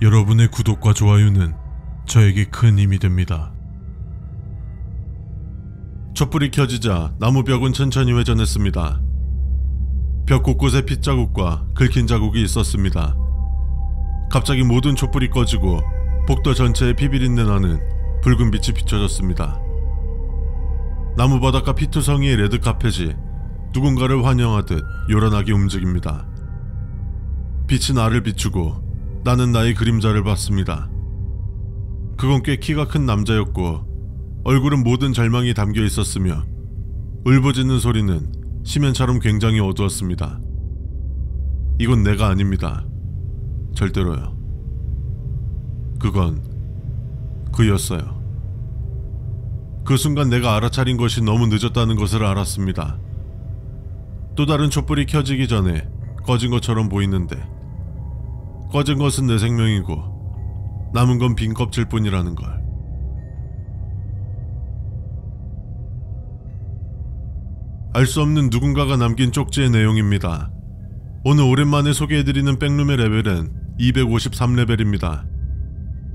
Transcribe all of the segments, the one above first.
여러분의 구독과 좋아요는 저에게 큰 힘이 됩니다. 촛불이 켜지자 나무벽은 천천히 회전했습니다. 벽 곳곳에 핏자국과 긁힌 자국이 있었습니다. 갑자기 모든 촛불이 꺼지고 복도 전체에 피비린내 나는 붉은 빛이 비춰졌습니다. 나무 바닥과 피투성이의 레드카펫이 누군가를 환영하듯 요란하게 움직입니다. 빛이 나를 비추고 나는 나의 그림자를 봤습니다. 그건 꽤 키가 큰 남자였고 얼굴은 모든 절망이 담겨 있었으며 울부짖는 소리는 심연처럼 굉장히 어두웠습니다. 이건 내가 아닙니다. 절대로요. 그건 그였어요. 그 순간 내가 알아차린 것이 너무 늦었다는 것을 알았습니다. 또 다른 촛불이 켜지기 전에 꺼진 것처럼 보이는데 꺼진 것은 내 생명이고 남은 건 빈 껍질 뿐이라는 걸. 알 수 없는 누군가가 남긴 쪽지의 내용입니다. 오늘 오랜만에 소개해드리는 백룸의 레벨은 253레벨입니다.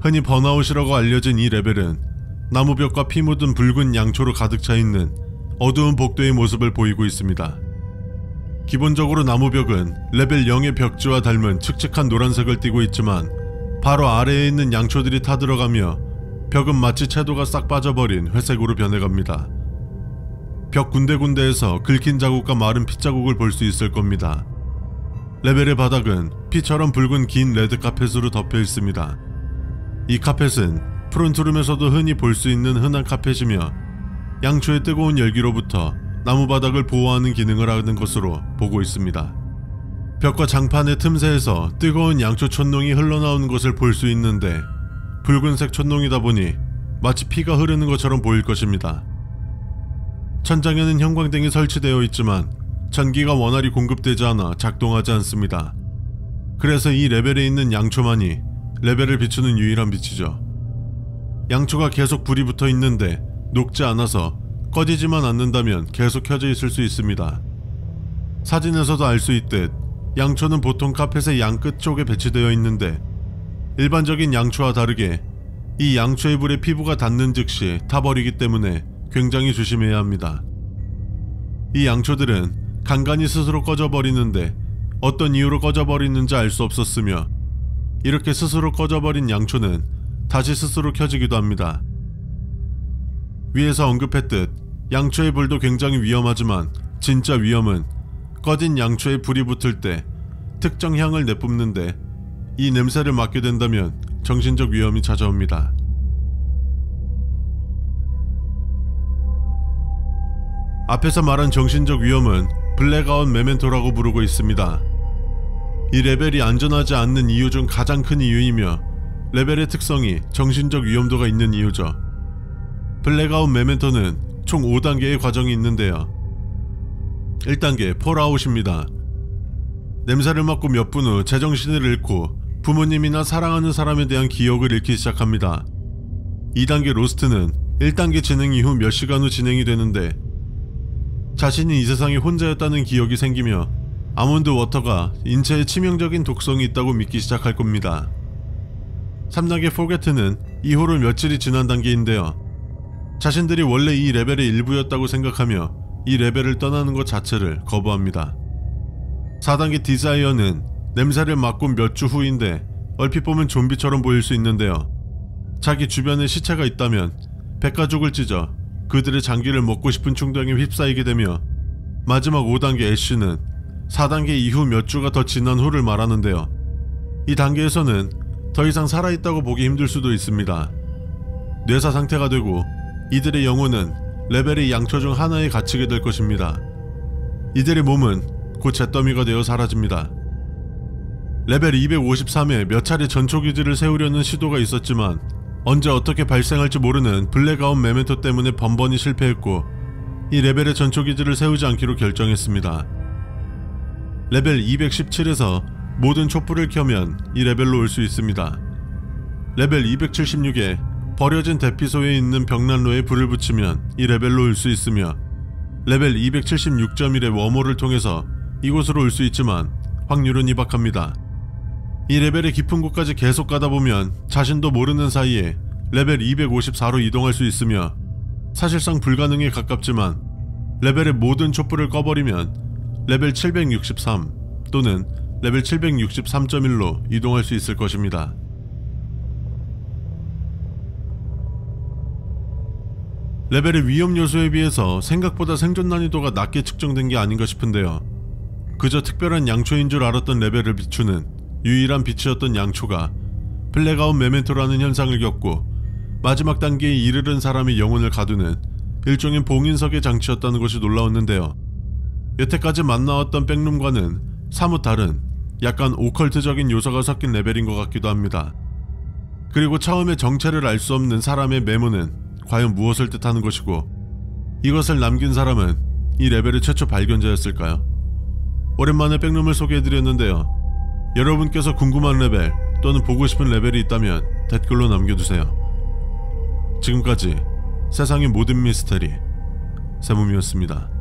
흔히 번아웃이라고 알려진 이 레벨은 나무벽과 피 묻은 붉은 양초로 가득 차있는 어두운 복도의 모습을 보이고 있습니다. 기본적으로 나무벽은 레벨 0의 벽지와 닮은 칙칙한 노란색을 띠고 있지만 바로 아래에 있는 양초들이 타들어가며 벽은 마치 채도가 싹 빠져버린 회색으로 변해갑니다. 벽 군데군데에서 긁힌 자국과 마른 핏자국을 볼 수 있을 겁니다. 레벨의 바닥은 피처럼 붉은 긴 레드 카펫으로 덮여 있습니다. 이 카펫은 프론트룸에서도 흔히 볼 수 있는 흔한 카펫이며 양초의 뜨거운 열기로부터 나무 바닥을 보호하는 기능을 하는 것으로 보고 있습니다. 벽과 장판의 틈새에서 뜨거운 양초 촛농이 흘러나오는 것을 볼 수 있는데 붉은색 촛농이다 보니 마치 피가 흐르는 것처럼 보일 것입니다. 천장에는 형광등이 설치되어 있지만 전기가 원활히 공급되지 않아 작동하지 않습니다. 그래서 이 레벨에 있는 양초만이 레벨을 비추는 유일한 빛이죠. 양초가 계속 불이 붙어 있는데 녹지 않아서 꺼지지만 않는다면 계속 켜져 있을 수 있습니다. 사진에서도 알 수 있듯 양초는 보통 카펫의 양 끝쪽에 배치되어 있는데 일반적인 양초와 다르게 이 양초의 불에 피부가 닿는 즉시 타버리기 때문에 굉장히 조심해야 합니다. 이 양초들은 간간히 스스로 꺼져버리는데 어떤 이유로 꺼져버리는지 알 수 없었으며 이렇게 스스로 꺼져버린 양초는 다시 스스로 켜지기도 합니다. 위에서 언급했듯 양초의 불도 굉장히 위험하지만 진짜 위험은 꺼진 양초에 불이 붙을 때 특정 향을 내뿜는데 이 냄새를 맡게 된다면 정신적 위험이 찾아옵니다. 앞에서 말한 정신적 위험은 블랙아웃 메멘토라고 부르고 있습니다. 이 레벨이 안전하지 않는 이유 중 가장 큰 이유이며 레벨의 특성이 정신적 위험도가 있는 이유죠. 블랙아웃 메멘토는 총 5단계의 과정이 있는데요. 1단계 폴아웃입니다. 냄새를 맡고 몇 분 후 제정신을 잃고 부모님이나 사랑하는 사람에 대한 기억을 잃기 시작합니다. 2단계 로스트는 1단계 진행 이후 몇 시간 후 진행이 되는데 자신이 이 세상에 혼자였다는 기억이 생기며 아몬드 워터가 인체에 치명적인 독성이 있다고 믿기 시작할 겁니다. 3단계 포게트는 이후로 며칠이 지난 단계인데요. 자신들이 원래 이 레벨의 일부였다고 생각하며 이 레벨을 떠나는 것 자체를 거부합니다. 4단계 디자이어는 냄새를 맡고 몇 주 후인데 얼핏 보면 좀비처럼 보일 수 있는데요. 자기 주변에 시체가 있다면 백가죽을 찢어 그들의 장기를 먹고 싶은 충동에 휩싸이게 되며 마지막 5단계 애쉬는 4단계 이후 몇 주가 더 지난 후를 말하는데요. 이 단계에서는 더 이상 살아있다고 보기 힘들 수도 있습니다. 뇌사 상태가 되고 이들의 영혼은 레벨의 양초 중 하나에 갇히게 될 것입니다. 이들의 몸은 곧 잿더미가 되어 사라집니다. 레벨 253에 몇 차례 전초기지를 세우려는 시도가 있었지만 언제 어떻게 발생할지 모르는 블랙아웃 메멘토 때문에 번번이 실패했고 이 레벨의 전초기지를 세우지 않기로 결정했습니다. 레벨 217에서 모든 촛불을 켜면 이 레벨로 올 수 있습니다. 레벨 276에 버려진 대피소에 있는 벽난로에 불을 붙이면 이 레벨로 올 수 있으며 레벨 276.1의 웜홀을 통해서 이곳으로 올 수 있지만 확률은 희박합니다. 이 레벨의 깊은 곳까지 계속 가다 보면 자신도 모르는 사이에 레벨 254로 이동할 수 있으며 사실상 불가능에 가깝지만 레벨의 모든 촛불을 꺼버리면 레벨 763 또는 레벨 763.1로 이동할 수 있을 것입니다. 레벨의 위험 요소에 비해서 생각보다 생존 난이도가 낮게 측정된 게 아닌가 싶은데요. 그저 특별한 양초인 줄 알았던 레벨을 비추는 유일한 빛이었던 양초가 블랙아웃 메멘토라는 현상을 겪고 마지막 단계에 이르른 사람의 영혼을 가두는 일종의 봉인석의 장치였다는 것이 놀라웠는데요. 여태까지 만나왔던 백룸과는 사뭇 다른 약간 오컬트적인 요소가 섞인 레벨인 것 같기도 합니다. 그리고 처음에 정체를 알 수 없는 사람의 메모는 과연 무엇을 뜻하는 것이고 이것을 남긴 사람은 이 레벨의 최초 발견자였을까요? 오랜만에 백룸을 소개해드렸는데요. 여러분께서 궁금한 레벨 또는 보고 싶은 레벨이 있다면 댓글로 남겨주세요. 지금까지 세상의 모든 미스터리 세몸이었습니다.